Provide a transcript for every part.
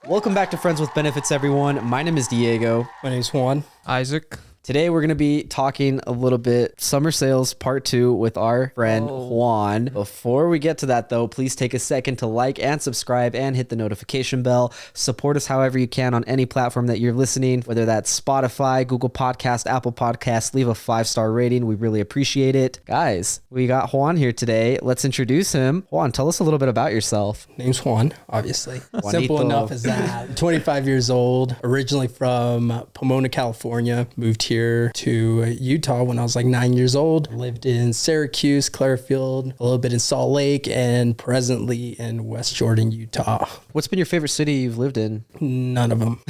Welcome back to Friends with Benefits, everyone. My name is Diego. My name's Juan. Isaac. Today, we're going to be talking a little bit summer sales part 2 with our friend Juan. Before we get to that, though, please take a second to like and subscribe and hit the notification bell. Support us however you can on any platform that you're listening, whether that's Spotify, Google Podcast, Apple Podcast. Leave a 5-star rating. We really appreciate it. Guys, we got Juan here today. Let's introduce him. Juan, tell us a little bit about yourself. Name's Juan, obviously. Juanito. Simple enough as that. 25 years old, originally from Pomona, California. Moved here to Utah when I was like 9 years old. Lived in Syracuse, Clairfield, a little bit in Salt Lake, and presently in West Jordan, Utah. What's been your favorite city you've lived in? None of them.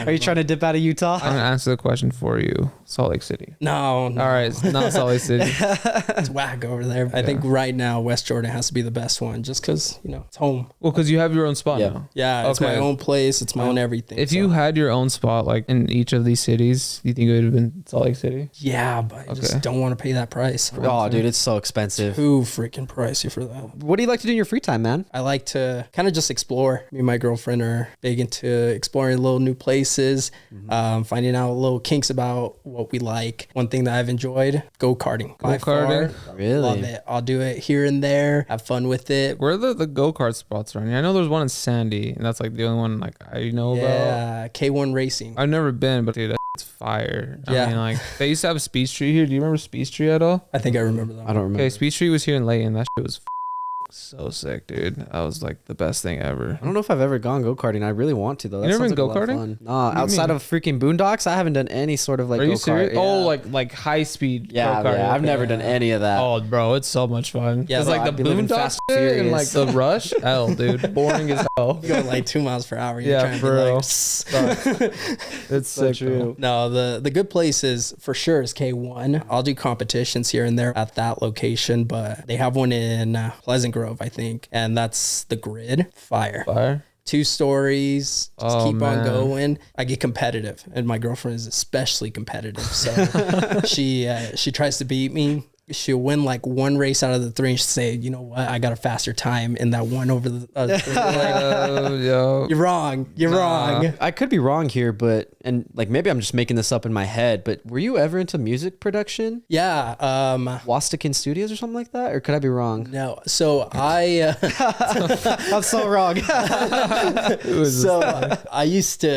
Are you trying to dip out of Utah? I'm going to answer the question for you. Salt Lake City. No. All right, it's not Salt Lake City. It's whack over there. I think right now West Jordan has to be the best one just because, it's home. Well, because you have your own spot now. Yeah, it's my own place. It's my own everything. If you had your own spot, like in each of these cities, do you think it would have been Salt Lake City? Yeah, but I just don't want to pay that price. Oh, dude, it's so expensive. Too freaking pricey for that. What do you like to do in your free time, man? I like to kind of just explore. Me and my girlfriend are big into exploring little new places, finding out little kinks about what we like. One thing that I've enjoyed, go-karting. Go-karting? Really? Love it. I'll do it here and there, have fun with it. Where are the go-kart spots around here? I know there's one in Sandy, and that's like the only one like I know about. Yeah, K1 Racing. I've never been, but dude, that's fire. Yeah. I mean, like, they used to have Speed Street here. Do you remember Speed Street at all? I think I remember that. I don't remember. Okay, Speed Street was here in Layton. That shit was so sick, dude. That was like the best thing ever. I don't know if I've ever gone go-karting. I really want to, though. You never been sounds like a lot of go-karting? fun. Nah, outside of freaking boondocks, I haven't done any sort of like Are you go-kart. serious? Yeah. Oh, like high speed yeah, go-karting. I've never done any of that. Oh, bro, it's so much fun. Yeah, It's bro, like I'd the be living boondocks Fast and shit and like Furious. the rush. Hell, dude, boring as hell. You're going like 2 miles per hour. You're Yeah, trying to for be real. like, It's So sick, true. No, the good place is for sure is K1. I'll do competitions here and there at that location, but they have one in Pleasant Grove, I think, and that's the Grid. Fire. 2 stories, just keep on going. I get competitive, and my girlfriend is especially competitive. So she tries to beat me. She'll win like one race out of the 3 and she'll say, you know what, I got a faster time in that one over the other 3. yo. You're wrong. You're wrong. I could be wrong here, but, and like maybe I'm just making this up in my head, but were you ever into music production? Yeah. Wastikin Studios or something like that? Or could I be wrong? No. So I I'm so wrong. I used to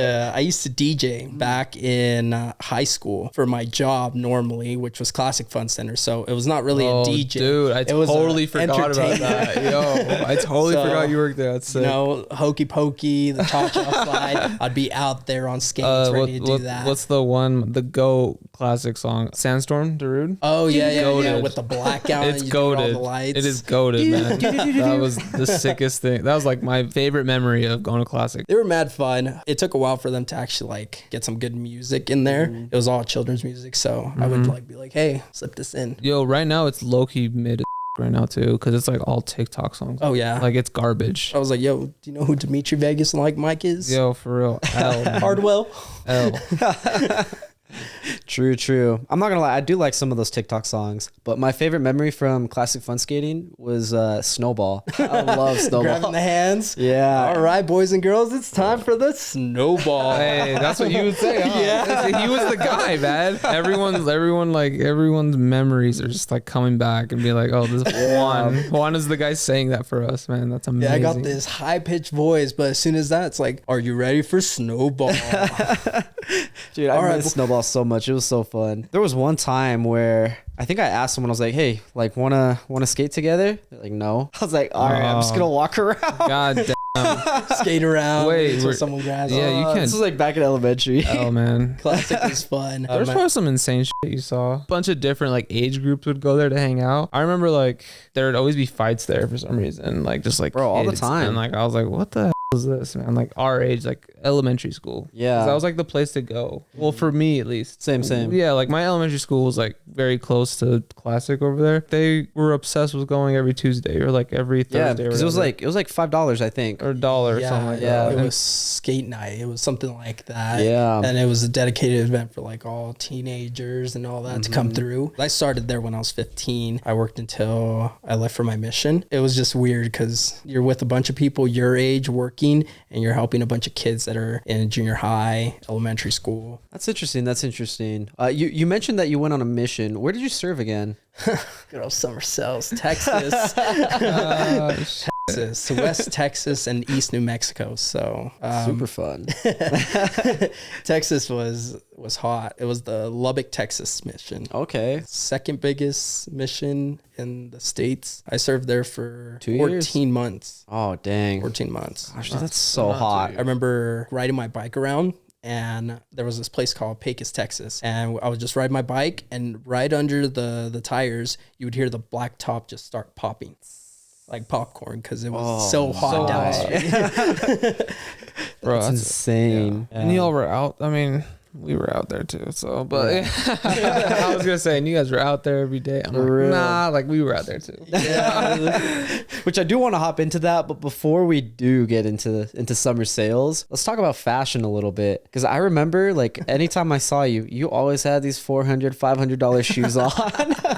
DJ back in high school for my job normally, which was Classic Fun Center. So it was not really a DJ. Dude, I It was totally a forgot about entertainment. that. Yo, I totally So, forgot you worked there. That's sick. Hokey Pokey, the cha-cha slide. I'd be out there on skates ready to do that. What's the one, the Go classic song? Sandstorm, Darude? Oh, yeah, Goated. with the blackout It's and you do all goated. the lights. It is goated, man. That was the sickest thing. That was like my favorite memory of going to Classic. They were mad fun. It took a while for them to actually like get some good music in there. It was all children's music, so I would like be like, hey, slip this in. Yo, right now it's low-key mid as right now too, because it's like all TikTok songs. Oh, yeah. Like it's garbage. I was like, yo, do you know who Dimitri Vegas and like Mike is? Yo, for real. L, man. Hardwell. L. True. I'm not gonna lie, I do like some of those TikTok songs, but my favorite memory from Classic Fun Skating was Snowball. I love Snowball. Grabbing the hands. Yeah. All right, boys and girls, it's time for the snowball. Hey, that's what you would say, huh? Yeah. He was the guy, man. Everyone's memories are just like coming back and be like, oh, this Juan is the guy saying that for us, man. That's amazing. Yeah, I got this high-pitched voice, but as soon as that, it's like, are you ready for snowball? Dude, I All right. miss Snowball so much. It was so fun. There was one time where I think I asked someone, I was like, hey, like, wanna skate together? They're like, no. I was like, all right, I'm just gonna walk around. God damn. Skate around Wait, until we're- someone grabs Yeah, it. you can't. This was like back in elementary. Oh, man. Classic is fun. There's probably some insane shit you saw. A bunch of different like age groups would go there to hang out. I remember like there would always be fights there for some reason, like just like Bro, all the kids. time. And like I was like, what the hell is this, man? Like our age, like elementary school. Yeah. 'Cause that was like the place to go. Well, for me at least. Same. Yeah, like my elementary school was like very close to Classic over there. They were obsessed with going every Tuesday or like every Yeah, Thursday. because it was like $5, I think. or $1 or something like that. It And was skate night. It was something like that. Yeah. And it was a dedicated event for like all teenagers and all that to come through. I started there when I was 15. I worked until I left for my mission. It was just weird because you're with a bunch of people your age working working and you're helping a bunch of kids that are in junior high, elementary school. That's interesting. You mentioned that you went on a mission. Where did you serve again? Good old summersales, Texas. Texas, West Texas and East New Mexico. So super fun. Texas was hot. It was the Lubbock, Texas mission. Okay. Second biggest mission in the States. I served there for 2 14 years? months. Oh, dang. 14 months. Gosh, that's so hot. I remember riding my bike around, and there was this place called Pecos, Texas. And I would just ride my bike, and right under the tires, you would hear the black top just start popping like popcorn because it was so hot down the street. Bro, that's insane. Yeah. And y'all were out. I mean, we were out there too. So, but I was gonna say, and you guys were out there every day. I'm like, nah, like we were out there too. Yeah. Which I do want to hop into that, but before we do get into summer sales, let's talk about fashion a little bit. Because I remember, like, anytime I saw you, you always had these $400, $500 shoes on.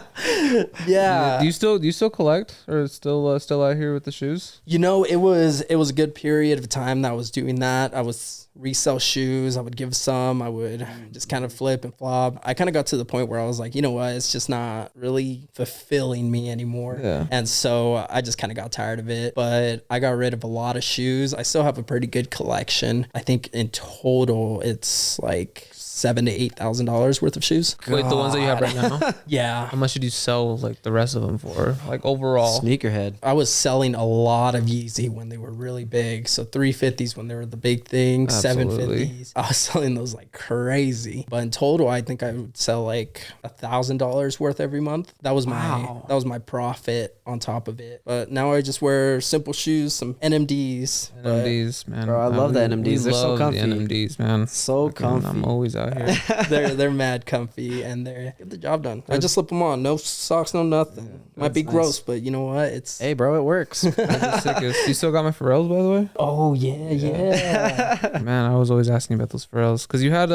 Yeah. Do you still collect, or still out here with the shoes? You know, it was a good period of time that I was doing that. I was resell shoes. I would give some. I would just kind of flip and flop. I kind of got to the point where I was like, you know what? It's just not really fulfilling me anymore. Yeah. And so I just kind of got tired of it. But I got rid of a lot of shoes. I still have a pretty good collection. I think in total, it's like $7,000 to $8,000 worth of shoes. Wait, the ones that you have right now? Yeah. How much did you sell like the rest of them for? Like overall? Sneakerhead. I was selling a lot of Yeezy when they were really big. So 350s when they were the big thing, Absolutely. 750s. I was selling those like crazy. But in total, I think I would sell like $1,000 worth every month. That was my profit on top of it. But now I just wear simple shoes, some NMDs. NMDs, man. Bro, I love the NMDs. They're so comfy. The NMDs, man. So comfy. I'm always out here. They're mad comfy and they get the job done. I just slip them on. No socks, no nothing. Might be gross, but you know what? It's Hey, bro, it works. That's the sickest. You still got my Pharrells, by the way? Oh yeah. Man, I was always asking about those Pharrells because you had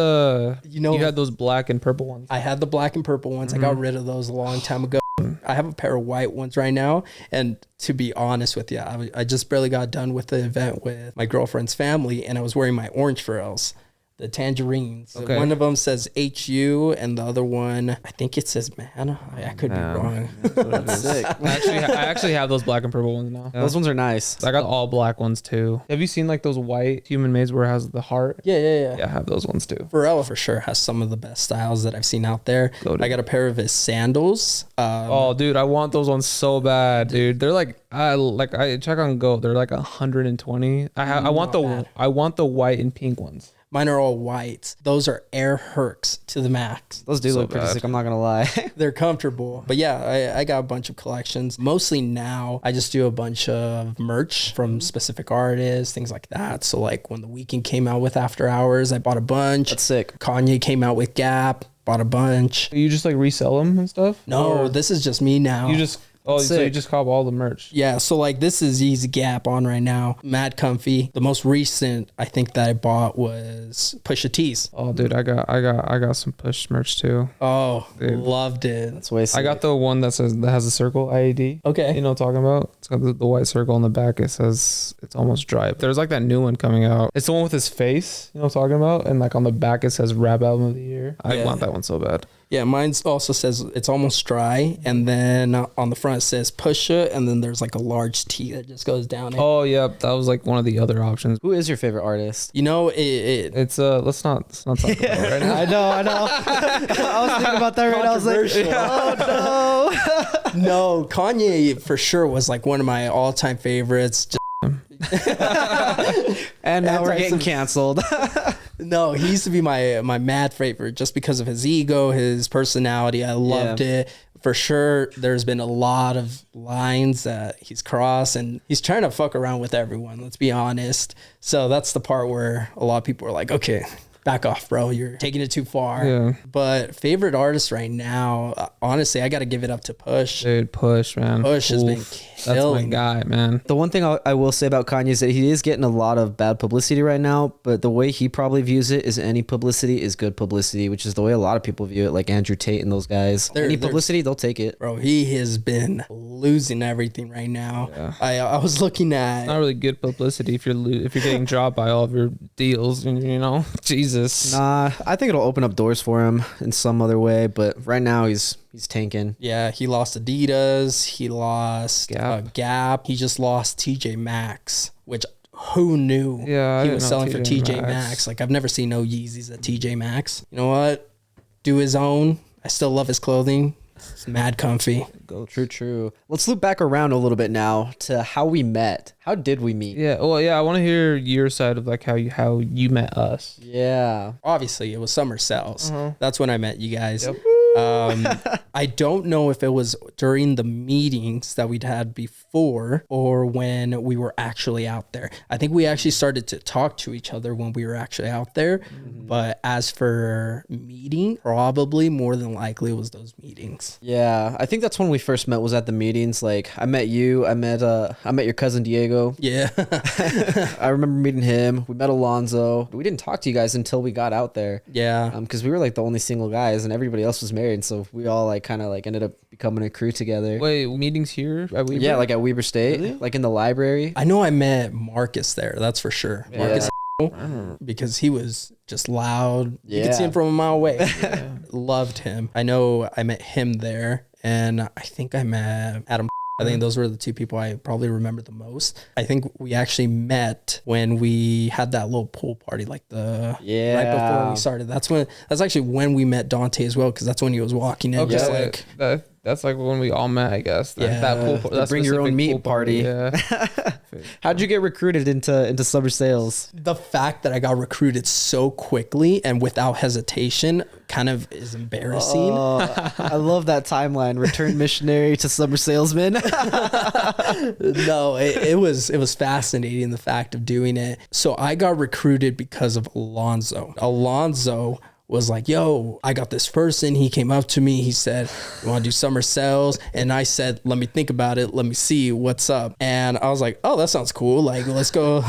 you had those black and purple ones. I had the black and purple ones. I got rid of those a long time ago. I have a pair of white ones right now. And to be honest with you, I just barely got done with the event with my girlfriend's family, and I was wearing my orange Pharrells. The tangerines. Okay. One of them says HU, and the other one, I think it says man. I could be wrong. That's sick. I actually have those black and purple ones now. Those ones are nice. I got all black ones too. Have you seen like those white human maids where it has the heart? Yeah. Yeah, I have those ones too. Pharrell for sure has some of the best styles that I've seen out there. Loaded. I got a pair of his sandals. Oh, dude, I want those ones so bad, dude. They're like I check on Go. They're like 120. I want the white and pink ones. Mine are all white. Those are Air Hercs to the max. Those do So look pretty bad. sick. I'm not gonna lie. They're comfortable. But yeah, I got a bunch of collections. Mostly now, I just do a bunch of merch from specific artists, things like that. So like when the Weeknd came out with After Hours, I bought a bunch. That's sick. Kanye came out with Gap, bought a bunch. You just like resell them and stuff? No, this is just me now. You just so you Sick. just cop all the merch. Yeah, so like this is Yeezy Gap on right now. Mad comfy. The most recent I think that I bought was Pusha T's. Oh, dude, I got some Push merch too. Oh, Dude. loved it. That's way sick. I got the one that has a circle IED. Okay. You know what I'm talking about? It's got the white circle on the back. It says it's almost dry. There's like that new one coming out. It's the one with his face. You know what I'm talking about? And like on the back it says Rap Album of the Year. I want that one so bad. Yeah, mine also says it's almost dry, and then on the front it says Pusha, and then there's like a large T that just goes down it. Oh yeah, that was like one of the other options. Who is your favorite artist? You know, It's let's not talk about it right now. I know. I was thinking about that right now. I was like, oh no. no, Kanye for sure was like one of my all-time favorites. And now we're getting canceled. No, he used to be my mad favorite just because of his ego, his personality. I loved it. For sure, there's been a lot of lines that he's crossed, and he's trying to fuck around with everyone, let's be honest. So that's the part where a lot of people are like, okay, back off, bro. You're taking it too far. Yeah. But favorite artist right now, honestly, I got to give it up to Push. Dude, Push, man. Push has been That's my killing. guy, man. The one thing I will say about Kanye is that he is getting a lot of bad publicity right now, but the way he probably views it is any publicity is good publicity, which is the way a lot of people view it, like Andrew Tate and those guys. Any publicity, they'll take it. Bro, he has been losing everything right now. Yeah. I was looking at. Not really good publicity if you're getting dropped by all of your deals, Jesus. Nah, I think it'll open up doors for him in some other way, but right now he's tanking. Yeah, he lost Adidas, he lost Gap, he just lost TJ Maxx, which who knew he was selling for TJ Maxx? Like, I've never seen no Yeezys at TJ Maxx. You know what? Do his own. I still love his clothing. It's mad comfy. True. Let's loop back around a little bit now to how we met. How did we meet? Yeah, well, yeah, I want to hear your side of like how you met us. Yeah. Obviously, it was summersales. That's when I met you guys. Yep. I don't know if it was during the meetings that we'd had before or when we were actually out there. I think we actually started to talk to each other when we were actually out there. But as for meeting, probably more than likely it was those meetings. Yeah, I think that's when we first met, was at the meetings. Like, I met you, I met your cousin Diego. Yeah. I remember meeting him. We met Alonso. We didn't talk to you guys until we got out there. Yeah. Because we were like the only single guys and everybody else was married. So we all like kind of like ended up becoming a crew together. Wait, meetings here at Weber? Yeah, like at Weber State, Really? like in the library. I know I met Marcus there. That's for sure. Yeah. Marcus, because he was just loud. You could see Yeah. him from a mile away. Loved him. I know I met him there, and I think I met Adam. I think those were the two people I probably remember the most. I think we actually met when we had that little pool party, like right before we started. That's actually when we met Dante as well, because that's when he was walking in. Okay, Just like, that's like when we all met, I guess. That pool, The bring your own meat party. Yeah. How'd you get recruited into summer sales? the fact that I got recruited so quickly and without hesitation kind of is embarrassing. I love that timeline. Return missionary to summer salesman. No, it was fascinating, the fact of doing it. So I got recruited because of Alonso. Alonso was like, yo, I got this person. He came up to me. He said, you want to do summer sales? And I said, let me think about it. Let me see what's up. And I was like, oh, that sounds cool. Like, let's go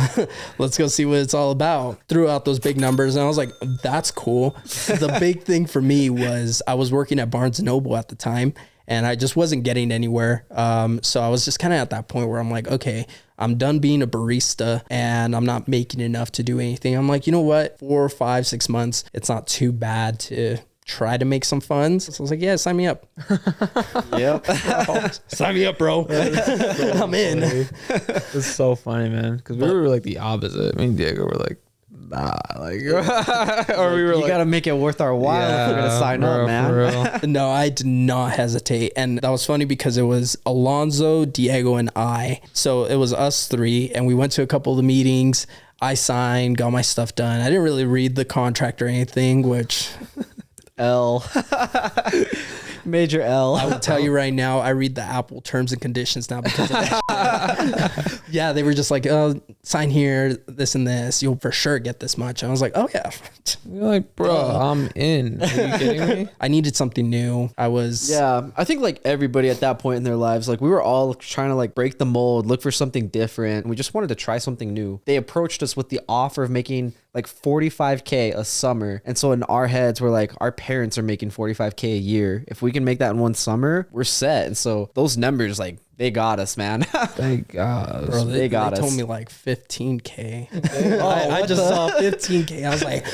see what it's all about. Threw out those big numbers. And I was like, that's cool. The big thing for me was I was working at Barnes & Noble at the time, and I just wasn't getting anywhere. So I was just kind of at that point where I'm like, okay, I'm done being a barista and I'm not making enough to do anything. I'm like, you know what? 4, 5, 6 months, it's not too bad to try to make some funds. So I was like, yeah, sign me up. Yep. Sign me up, bro. I'm in. It's so funny, man. Because we were like the opposite. Me and Diego were like, nah, like, or we were You like, gotta make it worth our while if we're gonna sign up, man. No, I did not hesitate. And that was funny because it was Alonso, Diego, and I. So it was us three, and we went to a couple of the meetings. I signed, got my stuff done. I didn't really read the contract or anything, which... L. Major L. I will tell you right now, I read the Apple terms and conditions now because of that. Yeah, they were just like, oh, sign here, this and this. You'll for sure get this much. And I was like, oh, yeah. you're like, bro, I'm in. Are you kidding me? I needed something new. Yeah, I think like everybody at that point in their lives, like we were all trying to like break the mold, look for something different. We just wanted to try something new. They approached us with the offer of making like $45K a summer. And so in our heads, we're like, our parents are making $45K a year. If we can make that in one summer, we're set. And so those numbers, like, they got us, man. Thank God. Bro, they got us. told me like 15K. I just saw 15K. I was like,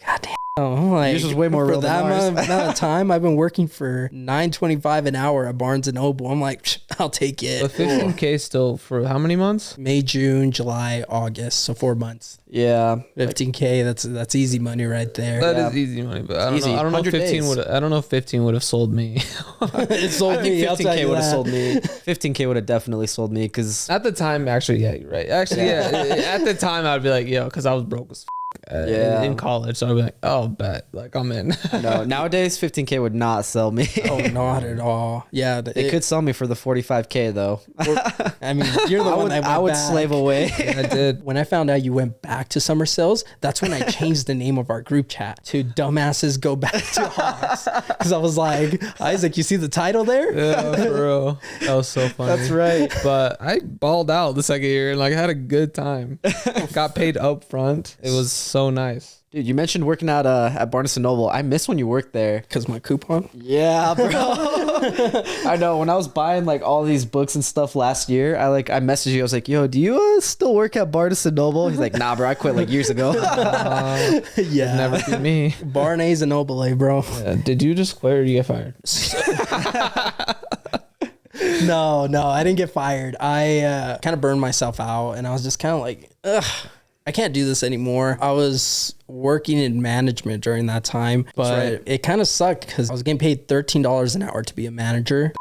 God damn. I'm like, yours was way more for real than that ours. amount of time. I've been working for $9.25 an hour at Barnes & Noble. I'm like, I'll take it. But 15K still for how many months? May, June, July, August. So 4 months. Yeah. 15K. That's easy money right there. That is easy money, but I don't Easy. know. I don't know if 100 15 days. would. I don't know if 15 would have sold me. It sold I think me. I'll tell 15K you would have that. sold me. 15K would have definitely sold me because At the time, actually, yeah, you're right. Actually, yeah. At the time, I'd be like, yo, because I was broke as in college, so I'd be like, oh, bet, like I'm in. no, nowadays 15K would not sell me. Oh, not at all. Yeah. They could sell me for the 45K though. I mean, you're the one that went I would back. slave away. I did. When I found out you went back to summer sales, that's when I changed the name of our group chat to Dumbasses Go Back to Hawks. Because I was like, Isaac, you see the title there? Yeah, for real. That was so funny. That's right. But I balled out the second year and like had a good time. Got paid up front. It was so nice. Dude, you mentioned working at Barnes & Noble. I miss when you worked there. Because my coupon. Yeah, bro. I know. When I was buying like all these books and stuff last year, I messaged you. I was like, "Yo, do you still work at Barnes and Noble?" He's like, "Nah, bro, I quit like years ago." Yeah, Never be me. Barnes and Noble, bro. Yeah. Did you just quit or you get fired? No, I didn't get fired. I kind of burned myself out, and I was just kind of like, ugh, I can't do this anymore. I was working in management during that time, but it kind of sucked because I was getting paid $13 an hour to be a manager.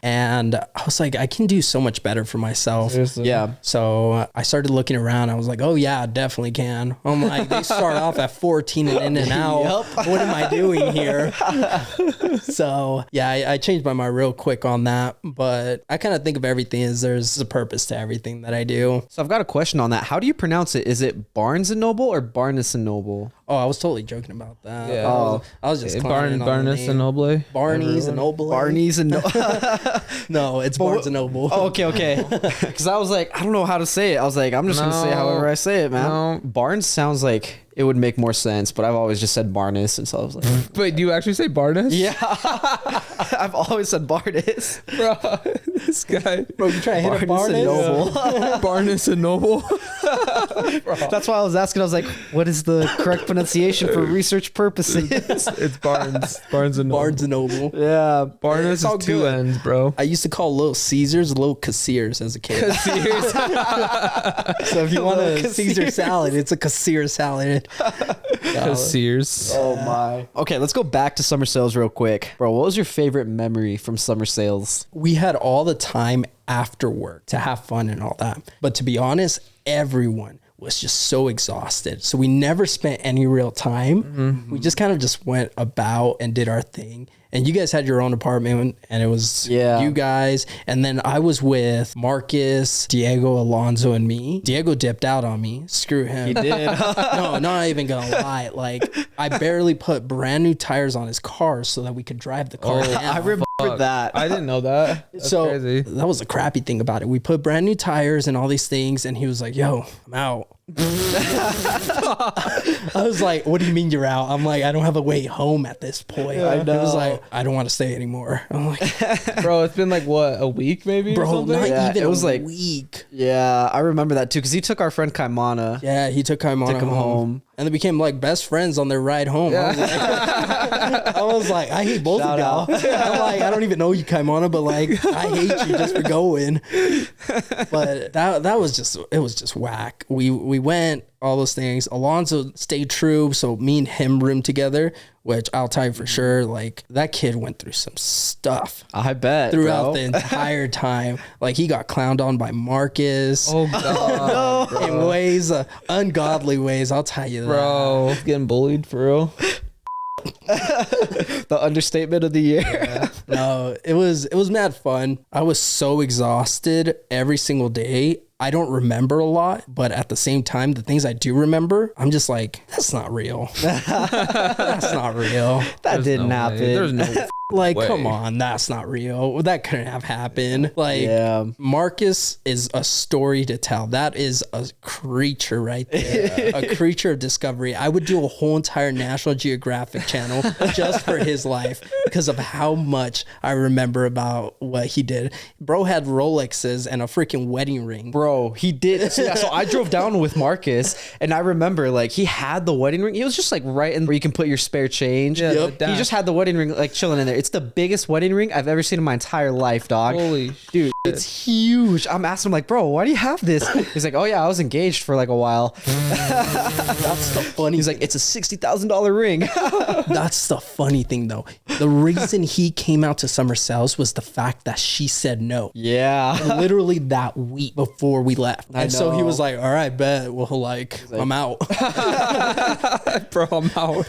And I was like, I can do so much better for myself. Seriously. Yeah. So I started looking around. I was like, oh yeah, I definitely can. I'm like, they start off at 14 and in and out. Yep. What am I doing here? So yeah, I changed my mind real quick on that. But I kind of think of everything as there's a purpose to everything that I do. So I've got a question on that. How do you pronounce it? Is it Barnes and Noble or Barnes and Noble? Oh, I was totally joking about that. Yeah. I was just clowning on the Barnes name. and Noble. Barney's and Noble. Barney's and No, it's Barnes and Noble. Oh, okay. Because I was like, I don't know how to say it. I was like, I'm just going to say however I say it, man. No. Barnes sounds like it would make more sense, but I've always just said Barnes, and so I was like, Wait, do you actually say Barnes? yeah. I've always said Barnes. Bro, this guy. Bro, you trying to hit a Barnes and Barnes? Noble. Barnes and Noble. That's why I was asking. I was like, what is the correct pronunciation for research purposes? It's Barnes. Barnes and Noble. Barnes and Noble. Yeah. Barnes It's all is two good. ends, bro. I used to call Little Caesars Little Cassiers as a kid. So if you want a Caesar salad, it's a Cassier salad. Sears. Oh my. Okay, let's go back to summer sales real quick. Bro, what was your favorite memory from summer sales? We had all the time after work to have fun and all that. But to be honest, everyone was just so exhausted. So we never spent any real time. Mm-hmm. We just kind of just went about and did our thing. And you guys had your own apartment, and it was you guys. And then I was with Marcus, Diego, Alonso, and me. Diego dipped out on me. Screw him. He did. No, not even gonna lie. Like, I barely put brand new tires on his car so that we could drive the car down. I remember that. I didn't know that. That's so crazy. that was the crappy thing about it. We put brand new tires and all these things, and he was like, yo, I'm out. I was like, what do you mean you're out? I'm like, I don't have a way home at this point. I know. He was like, I don't want to stay anymore. I'm like, Bro, it's been like what, a week maybe? bro, or something? not even it was a like week. Yeah, I remember that too, because he took our friend Kaimana. Yeah, he took him home. And they became like best friends on their ride home. Yeah. I was like, I hate both of y'all. I'm like, I don't even know you, Kaimana, but like, I hate you just for going. But that was just, it was just whack. We went, all those things. Alonso stayed true, so me and him roomed together, which I'll tell you for sure, like, that kid went through some stuff. I bet, throughout bro. the entire time. Like, he got clowned on by Marcus. Oh, God. In ways, ungodly ways, I'll tell you that. Bro, getting bullied for real. The understatement of the year. Yeah. No, it was mad fun. I was so exhausted every single day. I don't remember a lot, but at the same time, the things I do remember, I'm just like, that's not real. That's not real. That didn't happen. There's no Like, way. come on, that's not real. That couldn't have happened. Like, Yeah. Marcus is a story to tell. That is a creature right there. A creature of discovery. I would do a whole entire National Geographic channel just for his life because of how much I remember about what he did. Bro had Rolexes and a freaking wedding ring. Bro, he did. So, yeah, so I drove down with Marcus, and I remember, like, he had the wedding ring. He was just, like, right in where you can put your spare change. Yeah, Yep. He just had the wedding ring, like, chilling in there. It's the biggest wedding ring I've ever seen in my entire life, dog. Holy Dude, it's huge. I'm asking him, like, bro, why do you have this? He's like, oh, yeah, I was engaged for, like, a while. That's the funny He's like, it's a $60,000 ring. That's the funny thing, though. The reason he came out to summer sales was the fact that she said no. Yeah. Literally that week before we left. And so he know. was like, all right, bet. Well, like, I'm out. Bro, I'm out.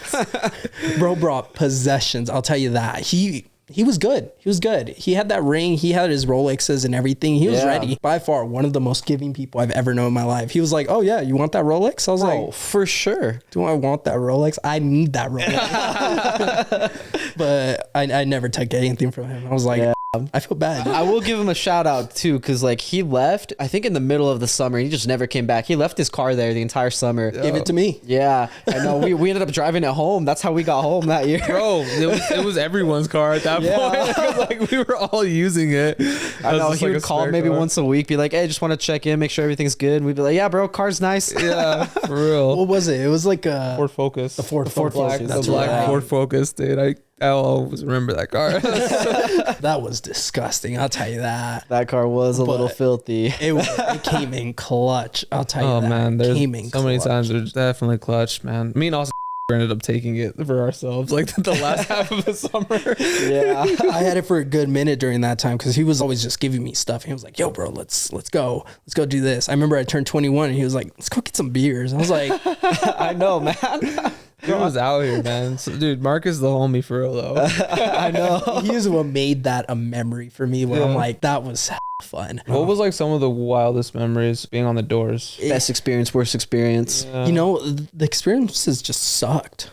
Bro brought possessions. I'll tell you that. He was good. He was good. He had that ring. He had his Rolexes and everything. He was Yeah. ready. By far, one of the most giving people I've ever known in my life. He was like, oh, yeah, you want that Rolex? I was Oh, like, for sure. do I want that Rolex? I need that Rolex. But I never took anything from him. I was like, I feel bad. I will give him a shout out too, because like he left, I think in the middle of the summer. He just never came back. He left his car there the entire summer. Give it to me. Yeah, I know. We ended up driving it home. That's how we got home that year. Bro, it was everyone's car at that point. 'Cause, like we were all using it. I know. Just He like would a call spare maybe car. once a week, be like, "Hey, just want to check in, make sure everything's good." And we'd be like, "Yeah, bro, car's nice." Yeah, for real. What was it? It was like a Ford Focus. The Ford Ford Focus. Focus. The That's black right. Ford Focus, dude. I'll always remember that car. That was disgusting. I'll tell you that. That car was a little But filthy. It came in clutch. I'll tell you Oh that. man, there's came in so many clutch. times it's definitely clutch, man. Me and Austin ended up taking it for ourselves, like the last half of the summer. Yeah. I had it for a good minute during that time because he was always just giving me stuff. He was like, "Yo, bro, let's go do this." I remember I turned 21 and he was like, "Let's go get some beers." I was like, I know, man. Dude was out here, man. So, dude, Mark is the homie for real though. I know. he is what made that a memory for me. Where I'm Yeah. like, that was fun. What was like some of the wildest memories being on the doors? Best experience, worst experience. Yeah. You know, the experiences just sucked.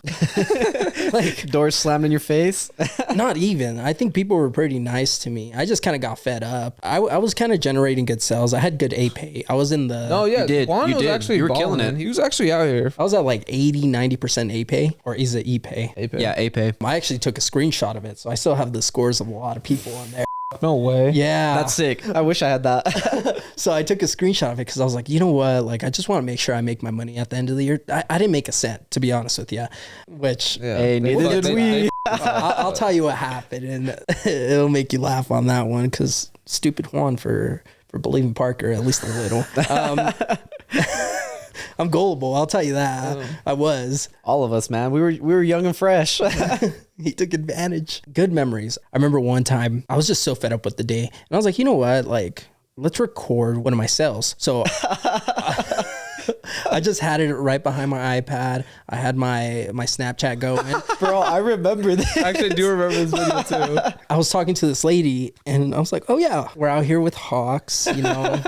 Like, Doors slammed in your face. not even. I think people were pretty nice to me. I just kind of got fed up. I was kind of generating good sales. I had good A-pay. I was in the... Oh yeah, You did. Juan You was did. actually You were balling, killing it. man. He was actually out here. I was at like 80-90% A-pay, or is it E-pay? Yeah, A-Pay. I actually took a screenshot of it, so I still have the scores of a lot of people on there. No way. Yeah. That's sick. I wish I had that. So I took a screenshot of it because I was like, you know what? Like, I just want to make sure I make my money at the end of the year. I didn't make a cent, to be honest with you, which Yeah. Hey, They neither fucked did it. we. I'll tell you what happened, and it'll make you laugh on that one because stupid Juan for believing Parker, at least a little. I'm gullible. I'll tell you that. I was. All of us, man. We were young and fresh. He took advantage. Good memories. I remember one time I was just so fed up with the day, and I was like, you know what? Like, let's record one of my sales. So I just had it right behind my iPad. I had my Snapchat going. Bro, I remember this. Actually, I do remember this video too. I was talking to this lady, and I was like, oh yeah, we're out here with hawks, you know,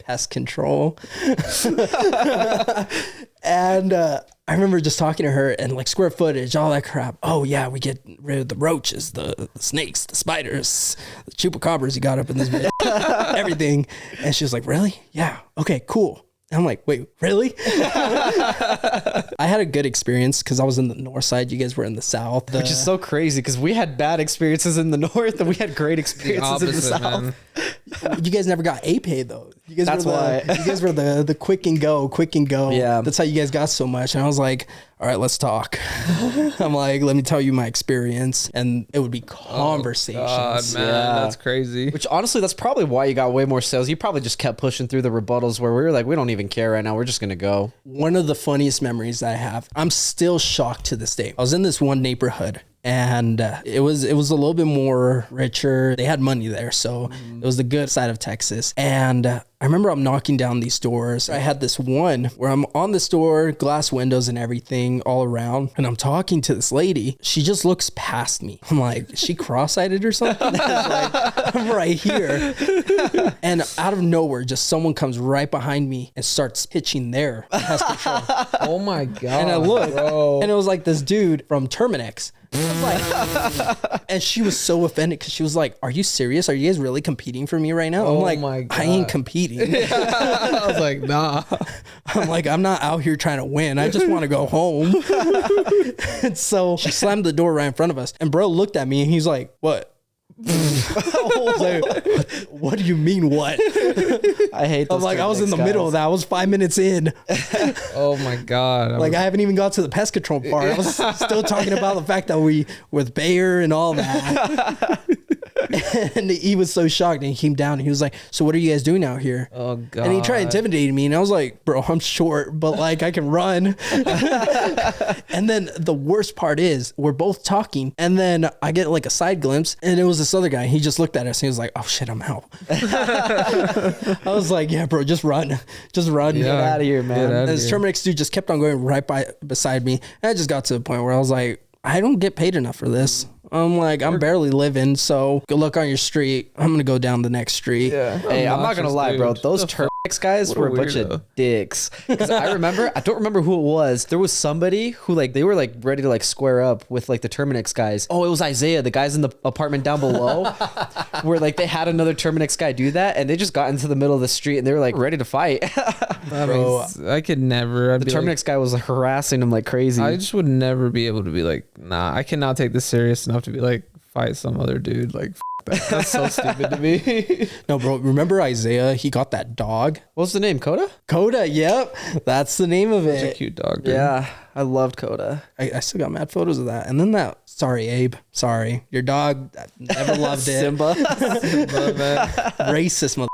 pest control. And I remember just talking to her and like square footage, all that crap. Oh yeah, we get rid of the roaches, the snakes, the spiders, the chupacabras you got up in this bitch, everything. And she was like, really? Yeah. Okay, cool. And I'm like, wait, really? I had a good experience because I was in the north side. You guys were in the south. Which is so crazy because we had bad experiences in the north and we had great experiences in the south. Man. You guys never got A-pay though. You guys That's were why. you guys were the quick and go. Yeah. That's how you guys got so much. And I was like, all right, let's talk. I'm like, let me tell you my experience. And it would be conversations. God, man, Yeah. that's crazy. Which honestly, that's probably why you got way more sales. You probably just kept pushing through the rebuttals where we were like, we don't even care right now. We're just going to go. One of the funniest memories that I have, I'm still shocked to this day. I was in this one neighborhood and it was a little bit more richer. They had money there. So it was the good side of Texas. And I remember I'm knocking down these doors. I had this one where I'm on this door, glass windows and everything all around. And I'm talking to this lady. She just looks past me. I'm like, is she cross-eyed or something? Like, I'm right here. And out of nowhere, just someone comes right behind me and starts pitching their pest control. Oh my god. And I looked, bro. and it was like this dude from Terminex. I was like, and she was so offended because she was like, "Are you serious? Are you guys really competing for me right now?" I'm Oh like, my "I ain't God. competing." I was like, nah. I'm like, "I'm not out here trying to win. I just want to go home." And so she slammed the door right in front of us, and bro looked at me and he's like, "What?" I was like, what do you mean what? I hate those I'm like, I was in the middle of that. I was 5 minutes in. Oh my god. Like, I haven't even got to the pest control part. I was still talking about the fact that we with Bayer and all that. And he was so shocked, and he came down and he was like, "So what are you guys doing out here?" Oh god. And he tried intimidating me, and I was like, "Bro, I'm short, but like I can run." And then the worst part is we're both talking, and then I get like a side glimpse, and it was this other guy. He just looked at us, and he was like, "Oh shit, I'm out." I was like, "Yeah, bro, just run, just run." Yeah. Get out of here, Get man. outta And this here. Terminex dude just kept on going right beside me. And I just got to the point where I was like, I don't get paid enough for this. I'm like, I'm barely living, so good luck on your street. I'm gonna go down the next street. Yeah. Hey, I'm not gonna lie, bro. Those Terminex guys were a bunch of dicks. Because I don't remember who it was. There was somebody who like they were like ready to like square up with like the Terminix guys. Oh, it was Isaiah, the guys in the apartment down below, where like they had another Terminix guy do that, and they just got into the middle of the street and they were like ready to fight. Bro, I could never. The Terminix guy was like harassing him like crazy. I just would never be able to be like, nah, I cannot take this serious enough to be like fight some other dude. Like that's so stupid to me. No, bro. Remember Isaiah? He got that dog. What's the name? Coda? Coda. Yep. That's the name of it. Such a cute dog, dude. Yeah. I loved Coda. I still got mad photos of that. And then that, sorry, Abe. Sorry. Your dog, never loved it. Simba. Simba, man. Racist motherfucker.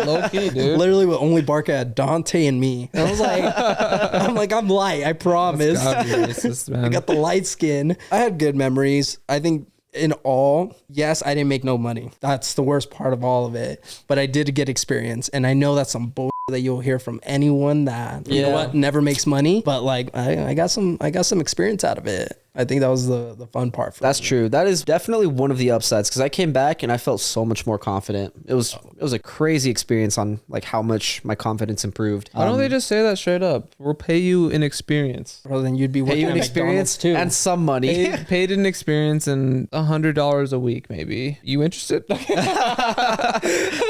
Low key, dude. Literally would only bark at Dante and me. And I was like, I'm light. I promise. Gotta be racist, man. I got the light skin. I had good memories. I think in all, yes, I didn't make no money. That's the worst part of all of it. But I did get experience. And I know that's some bullshit that you'll hear from anyone that, you know what, never makes money. But like, I got some experience out of it. I think that was the fun part. That's true. That is definitely one of the upsides, because I came back and I felt so much more confident. It was a crazy experience on like how much my confidence improved. Why don't they just say that straight up? We'll pay you in experience. Bro, then you'd be Pay you working an at experience McDonald's too. and some money. Paid in experience and $100 a week, maybe. You interested?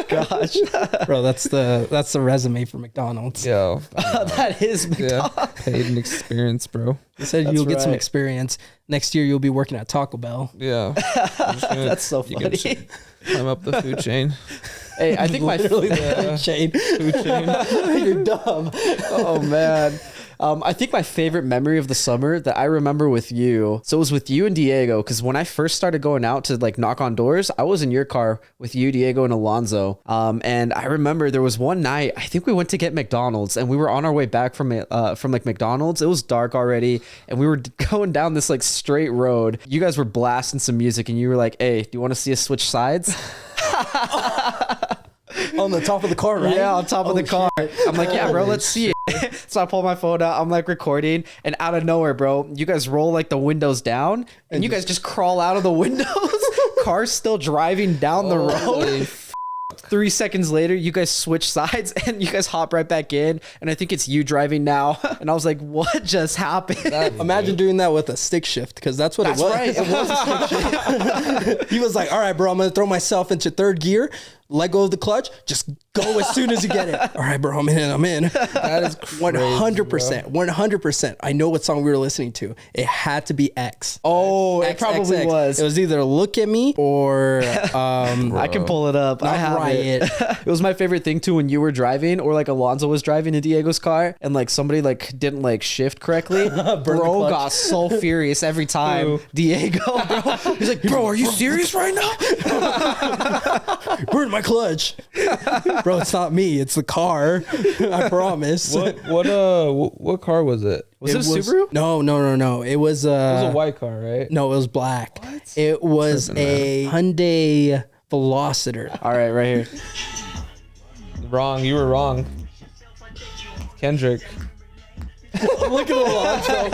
Gosh, bro, that's the resume for McDonald's. Yo, that is McDonald's. yeah, paid in experience, bro. They said you'll get some experience. Next year you'll be working at Taco Bell. Yeah, That's so funny. Climb up the food chain. Hey, I think Literally my the chain. Food chain. You're dumb. oh man. I think my favorite memory of the summer that I remember with you, so it was with you and Diego, because when I first started going out to like knock on doors, I was in your car with you, Diego, and Alonso. And I remember there was one night, I think we went to get McDonald's, and we were on our way back from like McDonald's. It was dark already, and we were going down this like straight road. You guys were blasting some music, and you were like, "Hey, do you want to see us switch sides?" On the top of the car, right? Yeah, on top of the car. I'm like, yeah, bro, let's see it. So I pull my phone out. I'm like recording, and out of nowhere, bro, you guys roll like the windows down, and you guys just crawl out of the windows. Car's still driving down the road. 3 seconds later, you guys switch sides and you guys hop right back in. And I think it's you driving now. And I was like, what just happened? Imagine doing that with a stick shift, because that's what it was. Right. It was a stick shift. He was like, all right, bro, I'm going to throw myself into third gear. Let go of the clutch. Just go as soon as you get it. All right, bro, I'm in. That is crazy, 100%. 100%. I know what song we were listening to. It had to be X. Oh, it probably was. It was either Look at Me or... I can pull it up. I have Riot. It was my favorite thing too when you were driving, or like Alonso was driving in Diego's car, and like somebody like didn't like shift correctly. Bro got so furious every time. Ooh. Diego, bro, he's like, bro, are you serious right now? Burn my clutch. Bro, it's not me. It's the car. I promise. What car was it? Was it a Subaru? No. It was It was a white car, right? No, it was black. What? It was a Hyundai Velociter. All right, right here. Wrong. You were wrong. Kendrick. Look at Alonso.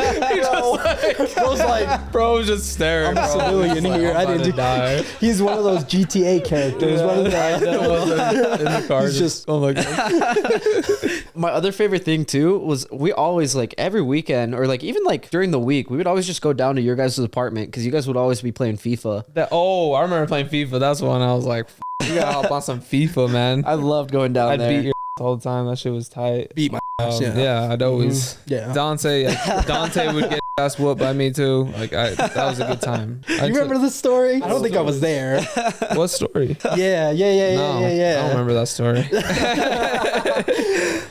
Bro was just staring. I'm a civilian here. I didn't do. Die. He's one of those GTA characters. One of In the car, He's just. oh my god. My other favorite thing too was we always like every weekend or like even like during the week, we would always just go down to your guys' apartment because you guys would always be playing FIFA. I remember playing FIFA. That's when I was like, you gotta hop on some FIFA, man. I loved going down I'd there. beat your all the time. That shit was tight. Beat my Yeah, I'd always. Yeah. Dante would get ass whooped by me too. Like that was a good time. You remember the story? I don't think I was there. What story? Yeah. No, I don't remember that story.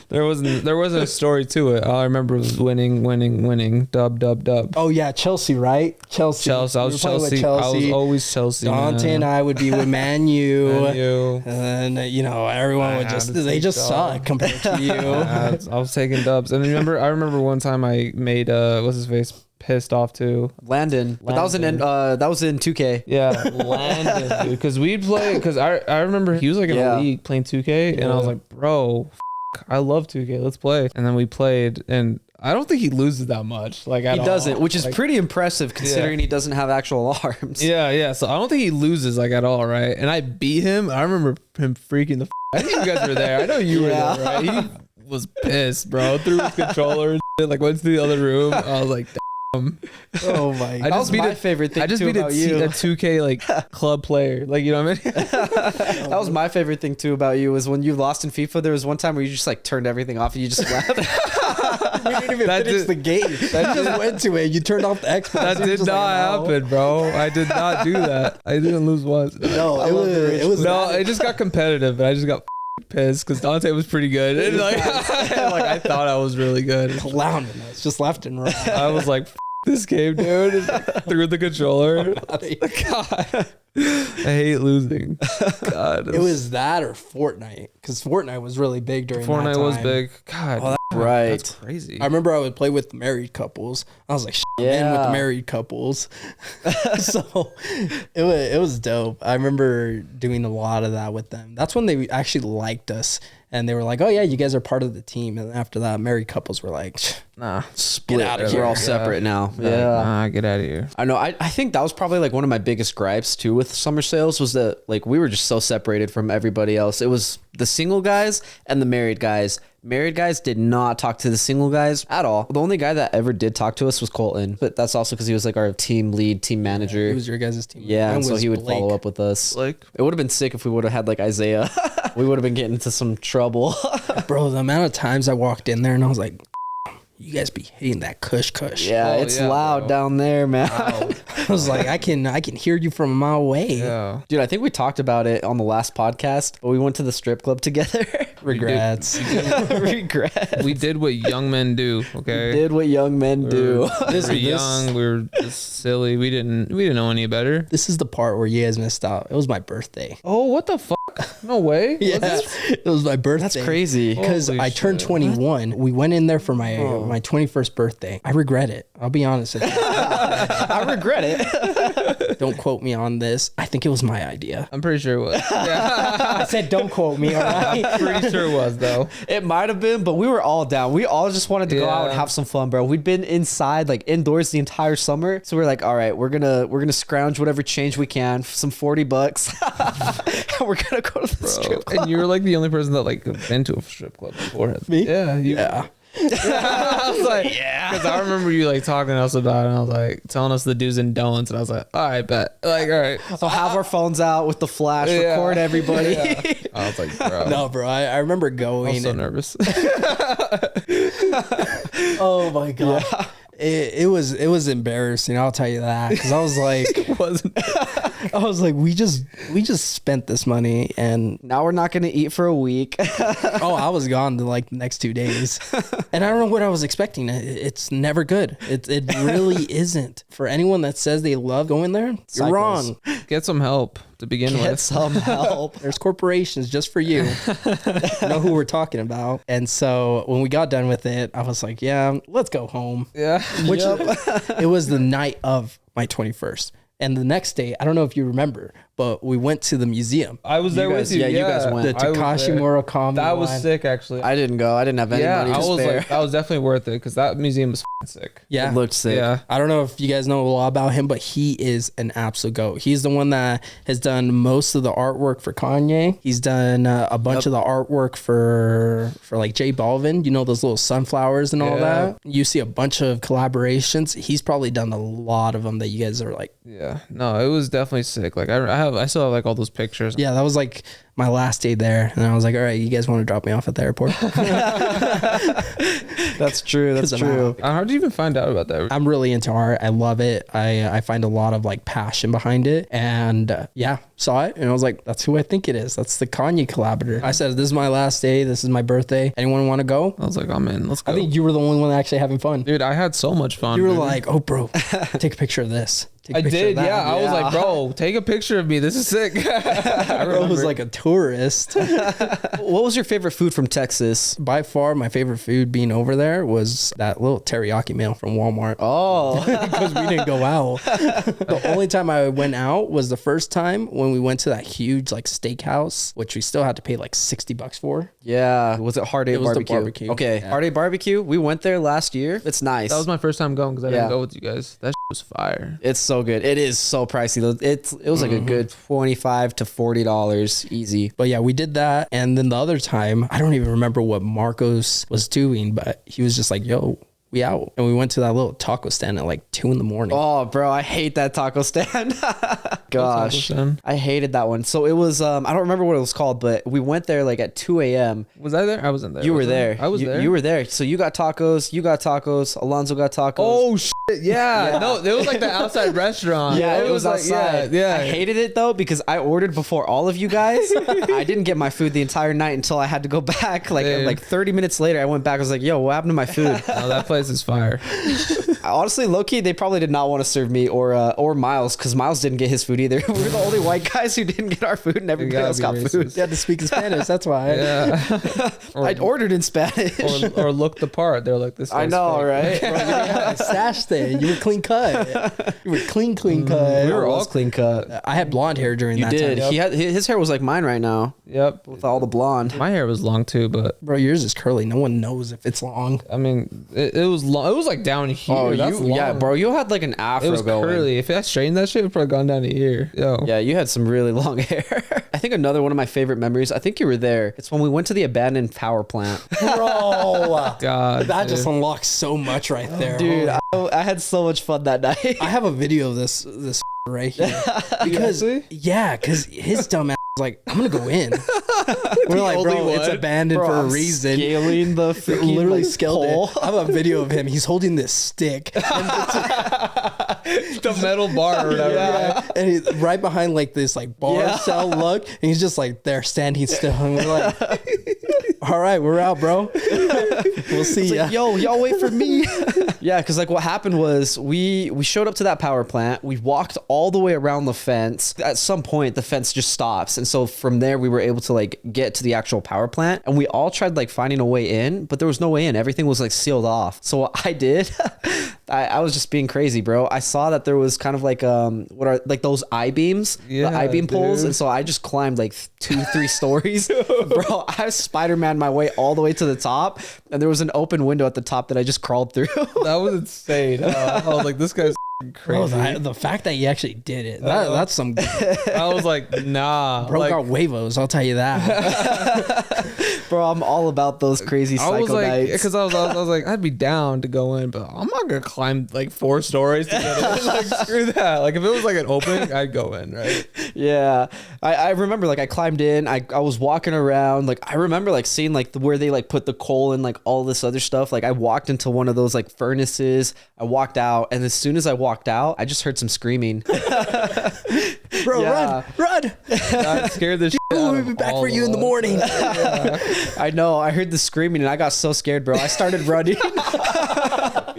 There wasn't a story to it. All I remember was winning. Dub. Oh yeah, Chelsea, right? Chelsea. I was Chelsea. I was always Chelsea. Dante and I would be with Man U. Man U. And everyone would just suck compared to you. I was taking dubs. And I remember one time I made what's his face pissed off too. Landon. But that was in 2K. Yeah, Landon, dude. Because we'd play. Because I remember he was like in a league playing 2K, and I was like, bro, I love 2K. Let's play. And then we played, and I don't think he loses that much. Like He doesn't, which is pretty impressive considering he doesn't have actual alarms. Yeah. So I don't think he loses like at all, right? And I beat him. I remember him freaking the. I think you guys were there. I know you were there, right? He was pissed, bro. Threw his controller and shit, like went to the other room. I was like, damn. Oh my god. That was my favorite thing. I just too beat about you. a 2K like club player. Like, you know what I mean? That was my favorite thing too about you was when you lost in FIFA. There was one time where you just like turned everything off and you just left. You didn't even finish the game. You just went to it. You turned off the Xbox. That did not happen, bro. I did not do that. I didn't lose once. No, it was no. It just got competitive, and I just got pissed because Dante was pretty good. And like I thought I was really good. Clowning us just left and right. I was like, this game, dude. And, like, threw the controller. God. I hate losing. God. It was that or Fortnite, because Fortnite was really big during that time. Fortnite was big. God. Right. That's crazy. I remember I would play with married couples. I was like, I'm in with the married couples. So it was dope. I remember doing a lot of that with them. That's when they actually liked us. And they were like, oh, yeah, you guys are part of the team. And after that, married couples were like, nah, split out of here. We're all separate now. Yeah. Nah, get out of here. I know. I think that was probably like one of my biggest gripes too with summer sales was that like we were just so separated from everybody else. It was the single guys and the married guys. Married guys did not talk to the single guys at all. The only guy that ever did talk to us was Colton, but that's also because he was like our team lead, team manager. He was your guys' team. Yeah, and so he would follow up with us. Like, it would have been sick if we would have had like Isaiah. We would have been getting into some trouble. Bro, the amount of times I walked in there and I was like, you guys be hitting that cush. Yeah, it's loud down there, man. Wow. I was like, I can hear you from a mile away. Yeah. Dude, I think we talked about it on the last podcast, but we went to the strip club together. Regrets. Regrets. We did what young men do, okay? We did what young men do. We were young, we were just silly. We didn't know any better. This is the part where you guys missed out. It was my birthday. Oh, what the fuck? No way. Yeah, it was my birthday. That's crazy. Because I turned 21. We went in there for my 21st birthday. I regret it. I'll be honest with you. I regret it. Don't quote me on this. I think it was my idea. I'm pretty sure it was. Yeah. I said don't quote me, all right? Pretty sure it was, though. It might have been, but we were all down. We all just wanted to go out and have some fun, bro. We'd been inside, like indoors the entire summer. So we're like, all right, we're gonna scrounge whatever change we can, some $40. And we're gonna go to the strip club. And you were like the only person that like been to a strip club before. Me? Yeah. Yeah. I was like, because I remember you like talking to us about it, and I was like telling us the do's and don'ts, and I was like, all right, bet. Like, all right. So have our phones out with the flash, record everybody. I was like, bro. No, bro. I remember going. I was so nervous. Oh my god. Yeah. It was embarrassing. I'll tell you that, because I was like, it wasn't. I was like, we just spent this money, and now we're not gonna eat for a week. Oh, I was gone the like next 2 days, and I don't know what I was expecting. It's never good. It really isn't. For anyone that says they love going there, you're wrong. Get some help to begin with. Get some help. There's corporations just for you. You know who we're talking about. And so when we got done with it, I was like, yeah, let's go home. Yeah. Which it was the night of my 21st. And the next day, I don't know if you remember, but we went to the museum. I was there with you. Yeah, you guys went. The Takashi Murakami. That was one. sick, actually. I didn't go. I didn't have any money to spare. Like, that was definitely worth it, because that museum was sick. Yeah. It looked sick. Yeah. I don't know if you guys know a lot about him, but he is an absolute goat. He's the one that has done most of the artwork for Kanye. He's done a bunch of the artwork for like J Balvin. You know, those little sunflowers and all that. You see a bunch of collaborations. He's probably done a lot of them that you guys are like. Yeah. No, it was definitely sick. Like I still have like all those pictures. Yeah, that was like my last day there, and I was like, all right, you guys want to drop me off at the airport? That's true. That's true. How did you even find out about that? I'm really into art. I love it. I find a lot of like passion behind it, and saw it, and I was like, that's who I think it is. That's the Kanye collaborator. I said, this is my last day. This is my birthday. Anyone want to go? I was like, oh man, let's go. I think you were the only one actually having fun. Dude, I had so much fun. You were like, oh bro, take a picture of this. Take a I picture did, of that. yeah. I was like, bro, take a picture of me. This is sick. I Bro was like a tourist. What was your favorite food from Texas? By far, my favorite food being over there was that little teriyaki meal from Walmart. Oh, Because we didn't go out. The only time I went out was the first time when we went to that huge like steakhouse, which we still had to pay like $60 for. yeah. Was it Hard Eight It was the Barbecue? barbecue. Okay, Yeah. Hard Eight Barbecue. We went there last year. It's nice. That was my first time going because I Yeah. didn't go with you guys. That was fire. It's so good. It is so pricey. It was like a good $25 to $40 easy. But yeah, we did that. And then the other time, I don't even remember what Marcos was doing, but he was just like, yo, we out. And we went to that little taco stand at like 2 a.m. Oh, bro, I hate that taco stand. Gosh, stand? I hated that one. So it was, I don't remember what it was called, but we went there like at 2 a.m. Was I there? I wasn't there. You were was I? there. I was there. You were there. So you got tacos. You got tacos. Alonso got tacos. Oh, shit. Yeah. No, it was like the outside restaurant. Yeah, it was like, outside. Yeah. I hated it though because I ordered before all of you guys. I didn't get my food the entire night until I had to go back. Dude. Like 30 minutes later, I went back. I was like, "Yo, what happened to my food?" No, that place is fire. Honestly, low key, they probably did not want to serve me or Miles because Miles didn't get his food either. We're the only white guys who didn't get our food, and everybody gotta else be got racist. food. You had to speak in Spanish. That's why. Yeah. I ordered in Spanish. or look the part. They're like this. I guy's know, fake. right? Bro, you didn't have a stash there. You were clean cut. You were clean cut. We were all clean cut. I had blonde hair during You that did. time. He had his hair was like mine right now Yep. with all the blonde. My hair was long too, but Bro, yours is curly. No one knows if it's long. I mean, it was long. It was like down here. Oh, That's you, yeah, long. bro, you had like an afro It was going. curly. If I straightened that shit, it would probably gone down to here. Yo. Yeah, you had some really long hair. I think another one of my favorite memories, I think you were there. It's when we went to the abandoned power plant. Bro, God. that dude. just unlocks so much right there. Dude, I had so much fun that night. I have a video of this right here. Because because his dumb ass was like, I'm gonna go in. We're like, only bro, it's one. abandoned Bro, for a I'm reason. Scaling the freaking Literally like, scaled pole. it. I have a video of him. He's holding this stick. the metal bar or whatever. Yeah. And he's right behind like this like bar Yeah. cell look. And he's just like there standing still. And we're like, all right, we're out, bro. We'll see It's ya. like, yo, y'all wait for me. Yeah, because like what happened was we showed up to that power plant. We walked all the way around the fence. At some point, the fence just stops, and so from there we were able to like get to the actual power plant. And we all tried like finding a way in, but there was no way in. Everything was like sealed off. So what I did, I was just being crazy, bro. I saw that there was kind of like what are like those I-beams, the Yeah, I-beam poles, dude. and so I just climbed like 2-3 stories, bro. I Spider-Man my way all the way to the top, and there was an open window at the top that I just crawled through. That was insane. I was like, this guy's Bro, crazy. the fact that you actually did it, that's some I was like, nah. bro like, got huevos, I'll tell you that. Bro, I'm all about those crazy I psycho was like, nights. because I was like, I'd be down to go in, but I'm not gonna climb like 4 stories to get in. Like, screw that. Like, if it was like an opening, I'd go in, right? Yeah, I remember like I climbed in. I was walking around. Like I remember like seeing like where they like put the coal and like all this other stuff. Like I walked into one of those like furnaces. I walked out, and as soon as I walked out, I just heard some screaming. Bro, Yeah. run. That scared the shit out We'll of be back all for you of in the us. morning. I know. I heard the screaming, and I got so scared, bro. I started running.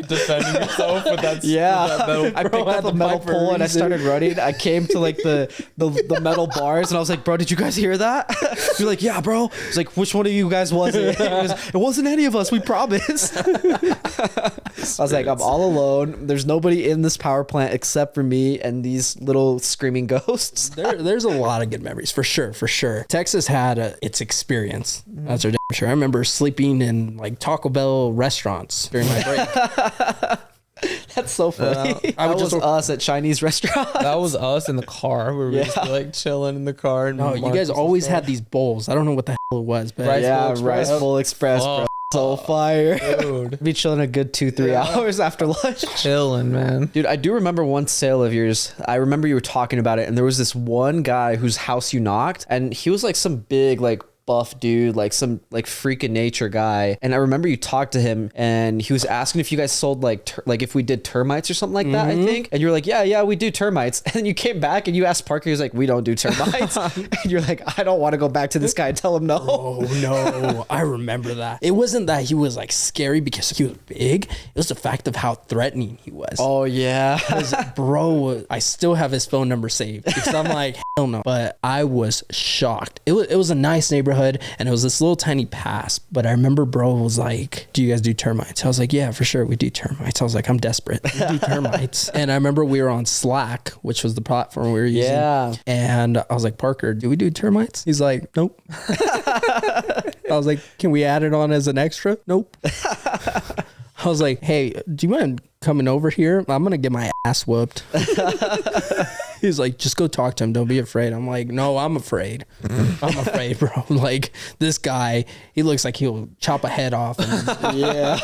Defending yourself with that. Yeah, with that metal I picked had up the to metal fight for a pole and I reason. started running. I came to like the metal bars, and I was like, "Bro, did you guys hear that?" You're like, "Yeah, bro." It's like, "Which one of you guys was it?" It wasn't any of us. We promise. I was like, "I'm all alone. There's nobody in this power plant except for me and these little screaming ghosts." There's a lot of good memories for sure. Texas had its experience. That's for damn sure. I remember sleeping in like Taco Bell restaurants during my break. That's so funny. I would That was just- us at Chinese restaurants. That was us in the car. We were just Yeah. like chilling in the car. And No, you guys always had these bowls. I don't know what the hell it was, but Rice Yeah, Bowl Express. Rice Bowl Express, bro. So fire. Dude, Be chilling a good 2-3 hours after lunch. chilling, man. Dude, I do remember one sale of yours. I remember you were talking about it, and there was this one guy whose house you knocked, and he was like some big, like buff dude, like some like freak of nature guy. And I remember you talked to him and he was asking if you guys sold like if we did termites or something like that, I think. And you're like, yeah, we do termites. And then you came back and you asked Parker, he was like, we don't do termites. And you're like, I don't want to go back to this guy and tell him no. Oh no, I remember that. It wasn't that he was like scary because he was big. It was the fact of how threatening he was. Oh yeah. Bro, I still have his phone number saved because I'm like, hell no. But I was shocked. It was a nice neighborhood and it was this little tiny pass. But I remember bro was like, do you guys do termites? I was like, yeah, for sure we do termites. I was like, I'm desperate. We do termites. And I remember we were on Slack, which was the platform we were using. Yeah. And I was like, Parker, do we do termites? He's like, nope. I was like, can we add it on as an extra? Nope. I was like, hey, do you mind coming over here? I'm going to get my ass whooped. He's like, just go talk to him. Don't be afraid. I'm like, no, I'm afraid. I'm afraid, bro. Like, this guy, he looks like he'll chop a head off. And, yeah.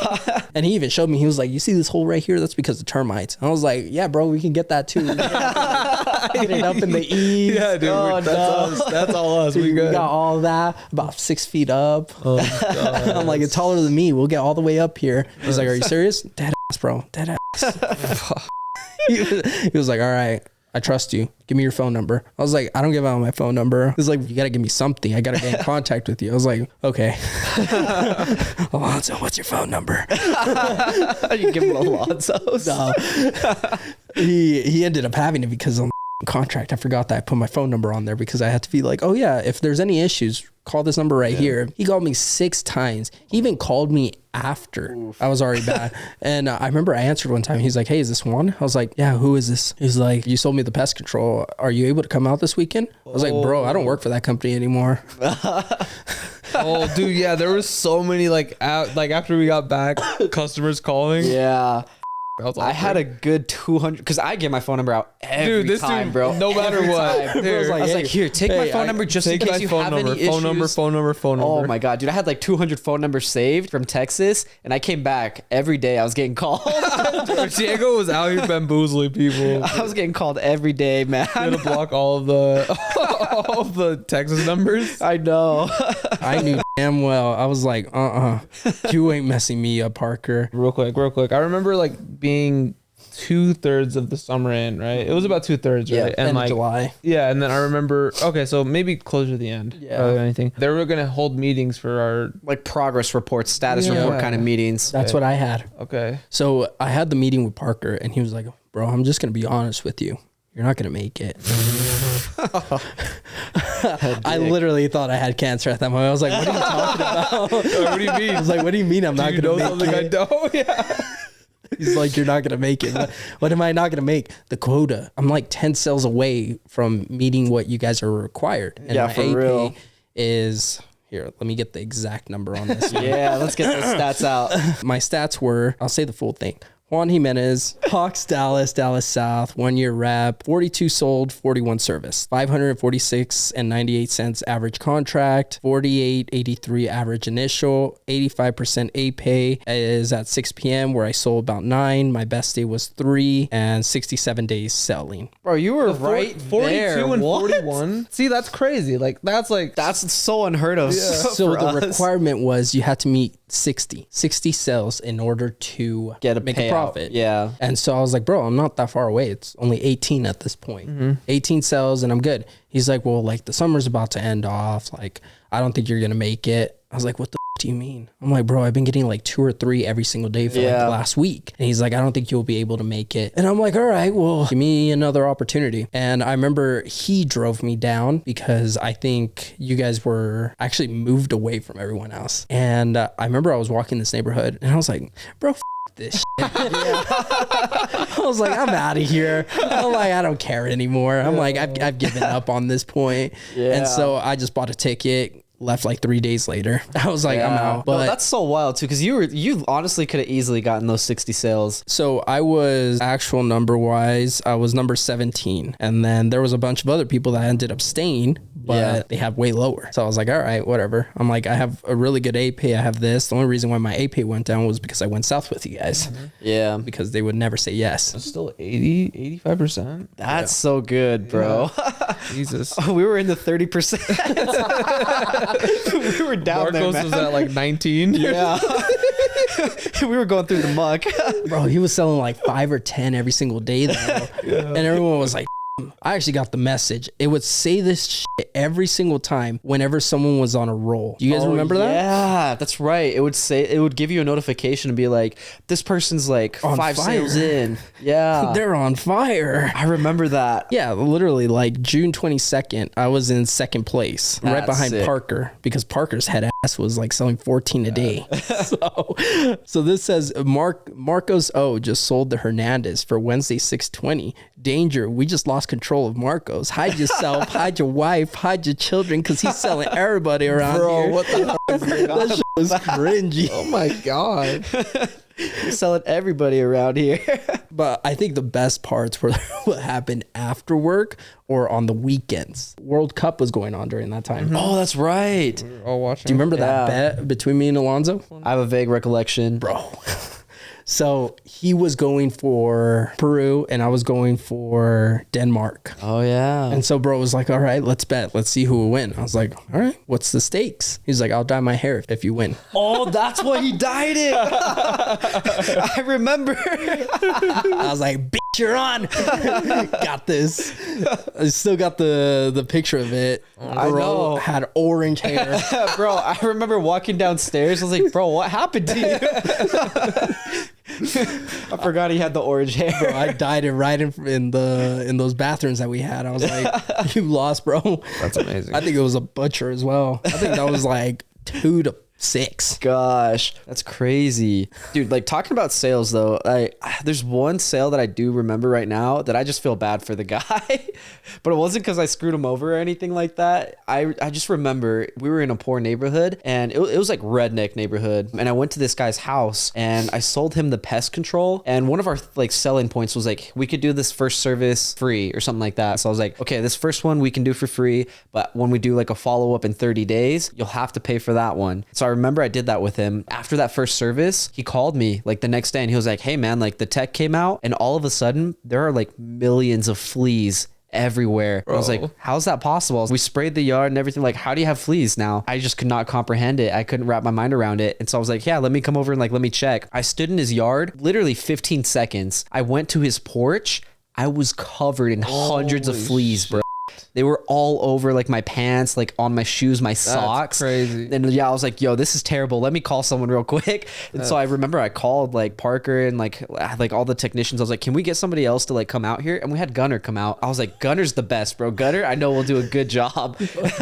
And he even showed me, he was like, you see this hole right here? That's because of termites. I was like, yeah, bro, we can get that too. Get it up in the eaves. Yeah, dude. Oh, that's us. That's all us. Dude, We good. got all that, about 6 feet up. Oh, God. I'm like, it's taller than me. We'll get all the way up here. He's like, are you serious? Dead ass, bro. Dead ass. He was like, all right, I trust you. Give me your phone number. I was like, I don't give out my phone number. He's like, you got to give me something. I got to get in contact with you. I was like, okay. Alonso, what's your phone number? You give him Alonso's? No. He ended up having it because on the contract, I forgot that I put my phone number on there because I had to be like, oh yeah, if there's any issues, call this number right here. He called me 6 times. He even called me after. Oof. I was already bad. And I remember I answered one time. He's like, hey, is this Juan? I was like, yeah, who is this? He's like, you sold me the pest control. Are you able to come out this weekend? I was like, bro, I don't work for that company anymore. Oh, dude, yeah, there was so many like after we got back, customers calling. Yeah. I had a good 200 because I get my phone number out every time, bro. No matter what. Dude, I was like, here, take my phone number just in case you have any issues. Phone number. Oh my God, dude. I had like 200 phone numbers saved from Texas and I came back every day. I was getting called. Diego was out here bamboozling people. I was getting called every day, man. You had to block all of the Texas numbers. I know. I knew damn well. I was like, you ain't messing me up, Parker. Real quick. I remember like being 2/3 of the summer in, right? It was about 2/3, right? Yeah, and end like of July. Yeah, and then I remember. Okay, so maybe closer to the end. Yeah. Rather than anything, they were gonna hold meetings for our like progress reports, status report kind of meetings. That's what I had. Okay. So I had the meeting with Parker, and he was like, "Bro, I'm just gonna be honest with you. You're not gonna make it." I literally thought I had cancer at that moment. I was like, "What are you talking about? What do you mean?" I was like, "What do you mean I'm not gonna make it?" I don't. Yeah. He's like, you're not going to make it. What am I not going to make? The quota. I'm like 10 sales away from meeting what you guys are required. And yeah, my for AP real. is, here, let me get the exact number on this. Yeah, let's get those stats out. My stats were, I'll say the full thing. Juan Jimenez, Hawks, Dallas South, 1 year rep, 42 sold, 41 service, 546 and 98 cents average contract, 48.83 average initial, 85% A pay is at 6 p.m. where I sold about 9. My best day was 3 and 67 days selling. Bro, you were right 42 there. and What? 41. See, that's crazy. Like That's so unheard of. Yeah. So for the us. requirement was you had to meet 60 sales in order to make a profit. Yeah. And so I was like, bro, I'm not that far away. It's only 18 at this point. 18 sales and I'm good. He's like, well, like the summer's about to end off. Like, I don't think you're going to make it. I was like, what the do you mean? I'm like, bro, I've been getting like 2 or 3 every single day for like the last week. And he's like, I don't think you'll be able to make it. And I'm like, all right, well, give me another opportunity. And I remember he drove me down because I think you guys were actually moved away from everyone else. And I remember I was walking this neighborhood and I was like, bro, this shit. I was like, I'm out of here. I'm like, I don't care anymore. I'm like, I've given up on this point. And so I just bought a ticket, left like 3 days later. I was like, I'm out. But no, that's so wild too, because you honestly could have easily gotten those 60 sales. so I was actual number wise, I was number 17. And then there was a bunch of other people that ended up staying, but they had way lower. So I was like, all right, whatever. I'm like, I have a really good AP. I have this. The only reason why my AP went down was because I went south with you guys. Yeah. Because they would never say yes. It's still 80, 85%. That's so good, bro. Yeah. Jesus. We were in the 30%. We were down Marcos there, man. was at like 19. Yeah. We were going through the muck. Bro, he was selling like 5 or 10 every single day though. And everyone was like, I actually got the message. It would say this shit every single time whenever someone was on a roll. Do you guys remember that? Yeah, that's right. It would give you a notification and be like, this person's like On 5 fire. sales in. Yeah. They're on fire. I remember that. Yeah, literally like June 22nd, I was in second place, right That's behind sick. Parker, because Parker's head ass was like selling 14 a day. So this says Marcos O just sold to Hernandez for Wednesday 620. Danger, we just lost control of Marcos. Hide yourself, hide your wife, hide your children, because he's selling everybody around here. What the hell? That shit was cringy. Oh my God. Selling everybody around here. But I think the best parts were what happened after work or on the weekends. World Cup was going on during that time. Oh, that's right. We're all watching. Do you remember Yeah. that bet between me and Alonso? I have a vague recollection. Bro. So he was going for Peru and I was going for Denmark. Oh, yeah. And so bro was like, all right, let's bet. Let's see who will win. I was like, all right, what's the stakes? He's like, I'll dye my hair if you win. Oh, that's why he dyed it. I remember. I was like, bitch, you're on. Got this. I still got the picture of it. I Bro know. had orange hair. Bro, I remember walking downstairs. I was like, bro, what happened to you? I forgot he had the orange hair. Bro, I dyed it right in those bathrooms that we had. I was like, you lost, bro. That's amazing. I think it was a butcher as well. I think that was like 2 to 6. Gosh, that's crazy. Dude, like talking about sales though, there's one sale that I do remember right now that I just feel bad for the guy. But it wasn't because I screwed him over or anything like that. I just remember we were in a poor neighborhood and it was like redneck neighborhood. And I went to this guy's house and I sold him the pest control. And one of our like selling points was like, we could do this first service free or something like that. So I was like, okay, this first one we can do for free. But when we do like a follow-up in 30 days, you'll have to pay for that one. So I remember I did that with him. After that first service, he called me like the next day and he was like, hey man, like the tech came out and all of a sudden there are like millions of fleas everywhere. I was like, how's that possible? We sprayed the yard and everything. Like, how do you have fleas now? I just could not comprehend it. I couldn't wrap my mind around it. And so I was like, yeah, let me come over and like, let me check. I stood in his yard, literally 15 seconds. I went to his porch. I was covered in hundreds of fleas, bro. They were all over like my pants, like on my shoes, my socks. Crazy. And yeah, I was like, yo, this is terrible. Let me call someone real quick. And so I remember I called like Parker and like all the technicians. I was like, can we get somebody else to like come out here? And we had Gunner come out. I was like, Gunner's the best, bro. Gunner, I know will do a good job.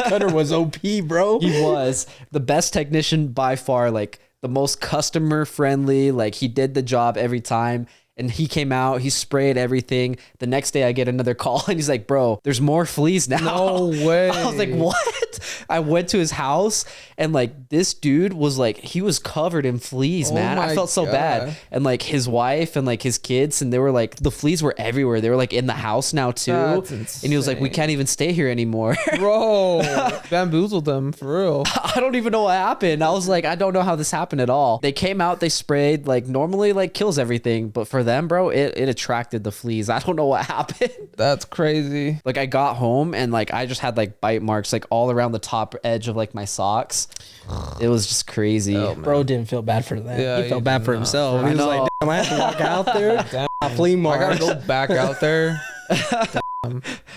Gunner was OP, bro. He was the best technician by far, like the most customer friendly. Like he did the job every time. And he came out, he sprayed everything. The next day I get another call and he's like, bro, there's more fleas now. No way. I was like, what? I went to his house and like this dude was like, he was covered in fleas, man. I my felt so God. bad. And like his wife and like his kids, and they were like, the fleas were everywhere. They were like in the house now too. That's And he was like, we insane. can't even stay here anymore. Bro, bamboozled them for real. I don't even know what happened. I was like, I don't know how this happened at all. They came out, they sprayed, like normally like kills everything. But for them, bro, it attracted the fleas. I don't know what happened. That's crazy. Like I got home and like I just had like bite marks like all around the top edge of like my socks. It was just crazy. Oh, man. Bro didn't feel bad for that. Yeah, he he felt bad did for not. himself. I He was know. like, damn, I have to walk out there. Damn. Flea I market. gotta go back out there.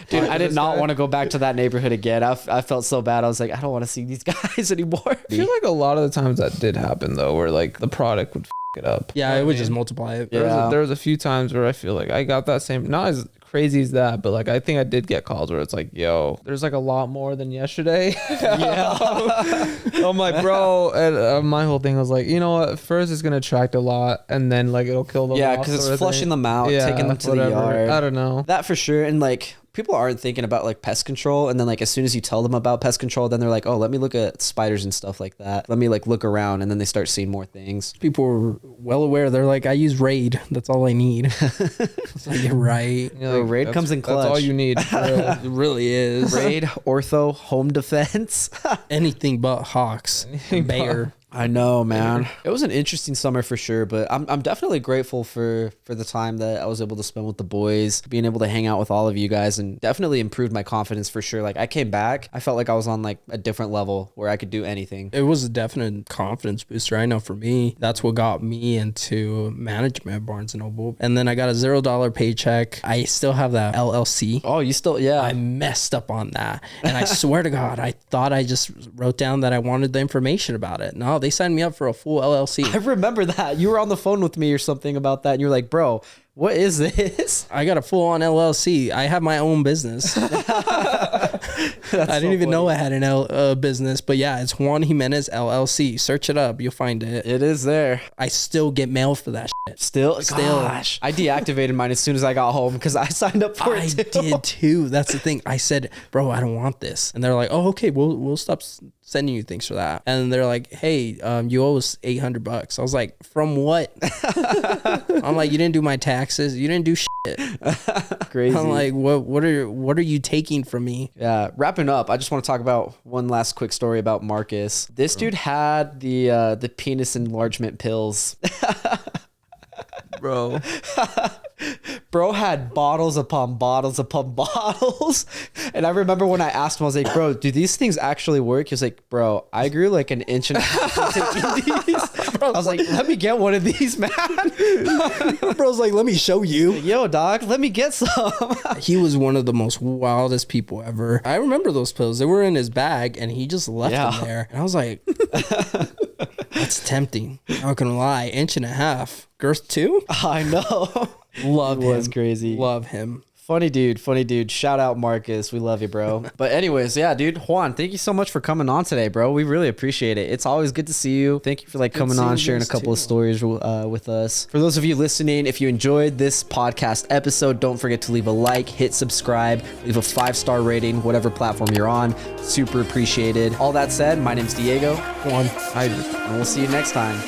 Dude, I did not want to go back to that neighborhood again. I felt so bad. I was like, I don't want to see these guys anymore. I feel like a lot of the times that did happen though, where like the product would it up. Yeah, You know it what would I just mean? multiply it. Yeah. There was a few times where I feel like I got that same, not as crazy as that, but like I think I did get calls where it's like, yo, there's like a lot more than yesterday. Yeah. I'm like, bro, and my whole thing was like, you know what, first it's gonna attract a lot and then like it'll kill them Yeah, off because sort it's of flushing thing. them out, Yeah, taking them to whatever. the yard. I don't know. That for sure. And like people aren't thinking about like pest control, and then like as soon as you tell them about pest control, then they're like, oh, let me look at spiders and stuff like that. Let me like look around, and then they start seeing more things. People are well aware. They're like, I use Raid. That's all I need. It's like, you're right. Like, Raid comes in clutch. That's all you need. It really is. Raid, ortho, home defense. Anything but Hawks. Bayer. I know, man. It was an interesting summer for sure, but I'm definitely grateful for the time that I was able to spend with the boys, being able to hang out with all of you guys, and definitely improved my confidence for sure. Like I came back, I felt like I was on like a different level where I could do anything. It was a definite confidence booster. I know for me, that's what got me into management at Barnes & Noble. And then I got a $0 paycheck. I still have that LLC. Oh, you still, yeah. I messed up on that. And I swear to God, I thought I just wrote down that I wanted the information about it. No, they signed me up for a full LLC. I remember that. You were on the phone with me or something about that, and you're like, bro, what is this? I got a full-on LLC. I have my own business. I didn't even know I had an business, but yeah, it's Juan Jimenez LLC. Search it up. You'll find it. It is there. I still get mail for that shit. Still? Gosh. I deactivated mine as soon as I got home because I signed up for it too. I did too. That's the thing. I said, bro, I don't want this. And they're like, oh, okay, we'll stop sending you things for that. And they're like, hey, you owe us $800. I was like, from what? I'm like, you didn't do my taxes. You didn't do shit. Crazy. I'm like, what are you taking from me? Yeah. Wrapping up, I just want to talk about one last quick story about Marcus. This dude had the penis enlargement pills. Bro. Bro had bottles upon bottles upon bottles. And I remember when I asked him, I was like, bro, do these things actually work? He was like, bro, I grew like an inch and a half from taking these. I was like, let me get one of these, man. Bro's like, let me show you. Yo, dog, let me get some. He was one of the most wildest people ever. I remember those pills. They were in his bag and he just left them there. And I was like, that's tempting. Not gonna lie. Inch and a half. Girth 2? I know. Love him. It was crazy. Love him. Funny dude. Shout out Marcus. We love you, bro. But anyways, yeah, dude. Juan, thank you so much for coming on today, bro. We really appreciate it. It's always good to see you. Thank you for like coming on, sharing a couple of stories with us. For those of you listening, if you enjoyed this podcast episode, don't forget to leave a like, hit subscribe, leave a 5-star rating, whatever platform you're on. Super appreciated. All that said, my name's Diego. Juan. And we'll see you next time.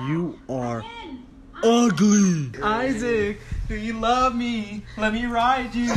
You are ugly. Isaac, do you love me? Let me ride you.